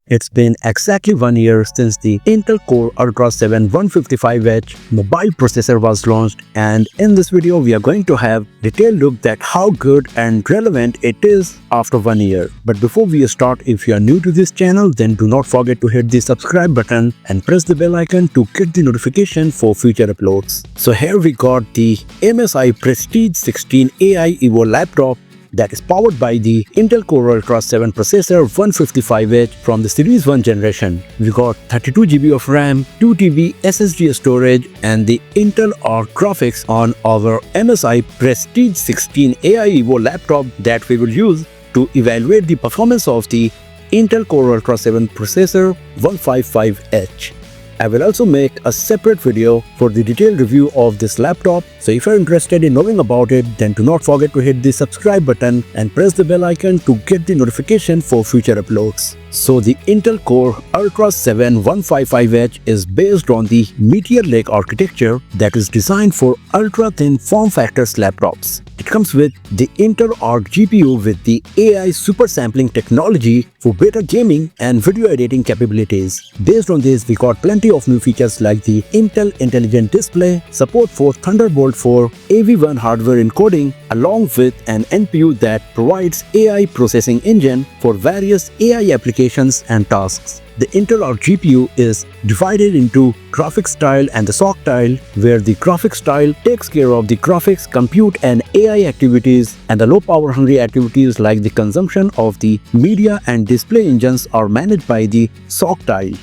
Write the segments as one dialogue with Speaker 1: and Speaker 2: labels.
Speaker 1: It's been exactly 1 year since the Intel Core Ultra 7 155H mobile processor was launched, and in this video we are going to have detailed look at how good and relevant it is after 1 year. But before we start, if you are new to this channel, then do not forget to hit the subscribe button and press the bell icon to get the notification for future uploads. So here we got the MSI Prestige 16 AI Evo laptop that is powered by the Intel Core Ultra 7 processor 155H from the Series 1 generation. We got 32GB of RAM, 2TB SSD storage, and the Intel Arc graphics on our MSI Prestige 16 AI Evo laptop that we will use to evaluate the performance of the Intel Core Ultra 7 processor 155H. I will also make a separate video for the detailed review of this laptop, so if you're interested in knowing about it, then do not forget to hit the subscribe button and press the bell icon to get the notification for future uploads. So the Intel Core Ultra 7 155H is based on the Meteor Lake architecture that is designed for ultra-thin form factors laptops. It comes with the Intel Arc GPU with the AI super sampling technology for better gaming and video editing capabilities. Based on this, we got plenty of new features like the Intel Intelligent Display, support for Thunderbolt 4 AV1 hardware encoding, along with an NPU that provides AI processing engine for various AI applications and tasks. The Intel Arc GPU is divided into graphics style and the SoC style, where the graphics style takes care of the graphics, compute and AI activities, and the low power hungry activities like the consumption of the media and display engines are managed by the SoC style.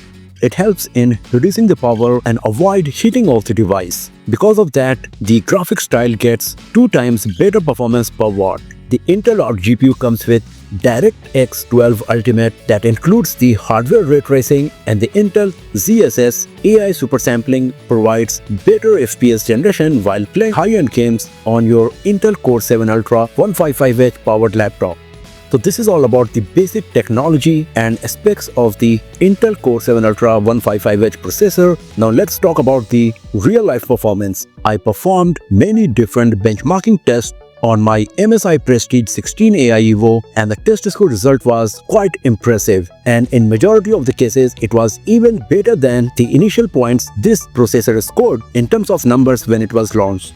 Speaker 1: It helps in reducing the power and avoid heating of the device. Because of that, the graphics style gets 2 times better performance per watt. The Intel Arc GPU comes with DirectX 12 Ultimate that includes the hardware ray tracing, and the Intel ZSS AI super sampling provides better FPS generation while playing high-end games on your Intel Core 7 Ultra 155H powered laptop. So this is all about the basic technology and specs of the Intel Core 7 Ultra 155H processor. Now let's talk about the real-life performance. I performed many different benchmarking tests on my MSI Prestige 16 AI Evo, and the test score result was quite impressive, and in majority of the cases it was even better than the initial points this processor scored in terms of numbers when it was launched.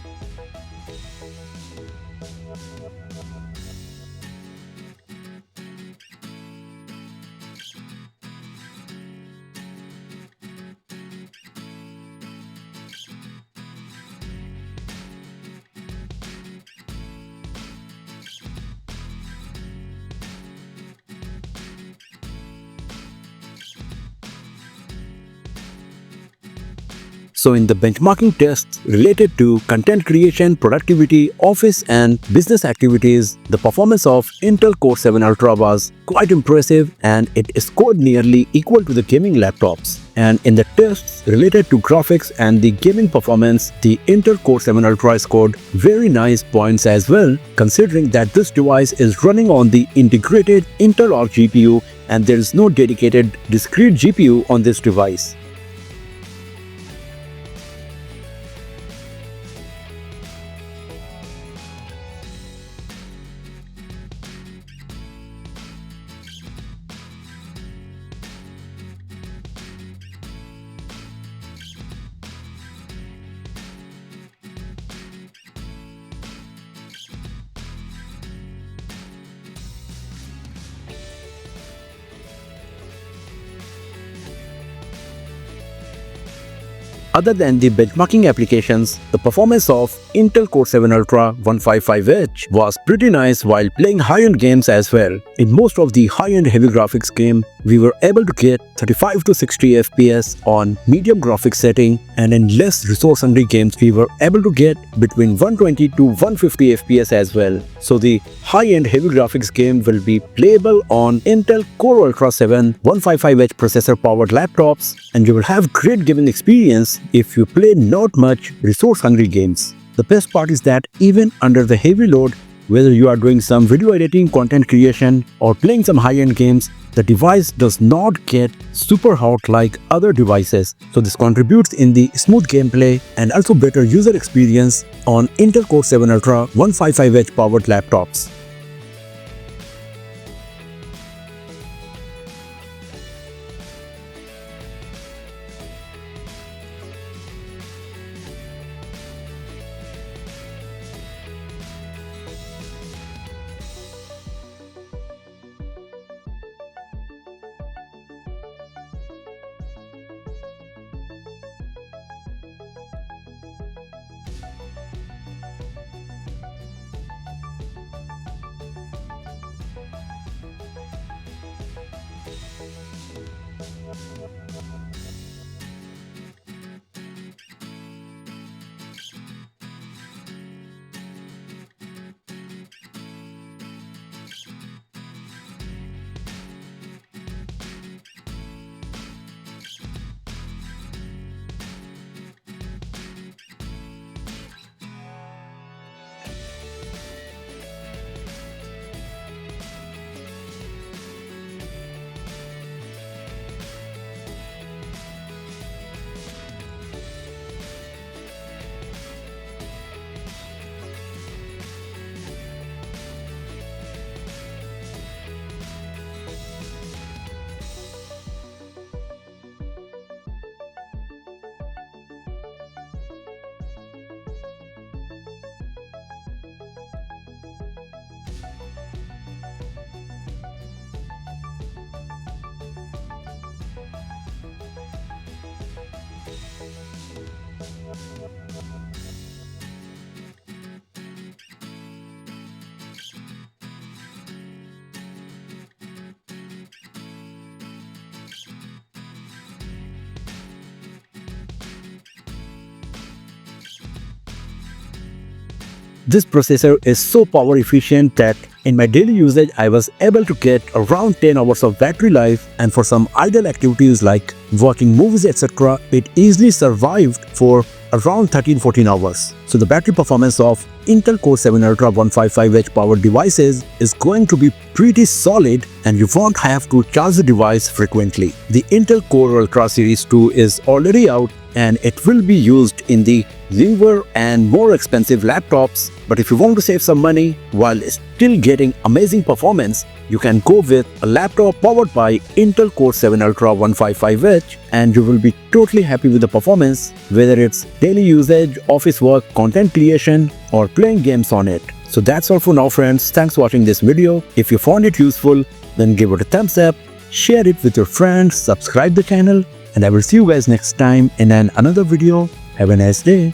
Speaker 1: So in the benchmarking tests related to content creation, productivity, office and business activities, the performance of Intel Core 7 Ultra was quite impressive, and it scored nearly equal to the gaming laptops. And in the tests related to graphics and the gaming performance, the Intel Core 7 Ultra scored very nice points as well, considering that this device is running on the integrated Intel Arc GPU and there is no dedicated discrete GPU on this device. Other than the benchmarking applications, the performance of Intel Core 7 Ultra 155H was pretty nice while playing high-end games as well. In most of the high-end heavy graphics game, we were able to get 35 to 60 FPS on medium graphics setting, and in less resource-hungry games we were able to get between 120 to 150 FPS as well. So the high-end heavy graphics game will be playable on Intel Core Ultra 7 155H processor powered laptops, and you will have great gaming experience if you play not much resource-hungry games. The best part is that even under the heavy load, whether you are doing some video editing, content creation or playing some high-end games, the device does not get super hot like other devices. So this contributes in the smooth gameplay and also better user experience on Intel Core 7 Ultra 155H powered laptops. This processor is so power efficient that in my daily usage I was able to get around 10 hours of battery life, and for some idle activities like watching movies etc. it easily survived for around 13-14 hours. So the battery performance of Intel Core 7 Ultra 155H powered devices is going to be pretty solid, and you won't have to charge the device frequently. The Intel Core Ultra Series 2 is already out and it will be used in the newer and more expensive laptops. But if you want to save some money while still getting amazing performance, you can go with a laptop powered by Intel Core 7 Ultra 155H, and you will be totally happy with the performance, whether it's daily usage, office work, content creation, or playing games on it. So that's all for now friends. Thanks for watching this video. If you found it useful, then give it a thumbs up, share it with your friends, subscribe the channel, and I will see you guys next time in another video. Have a nice day.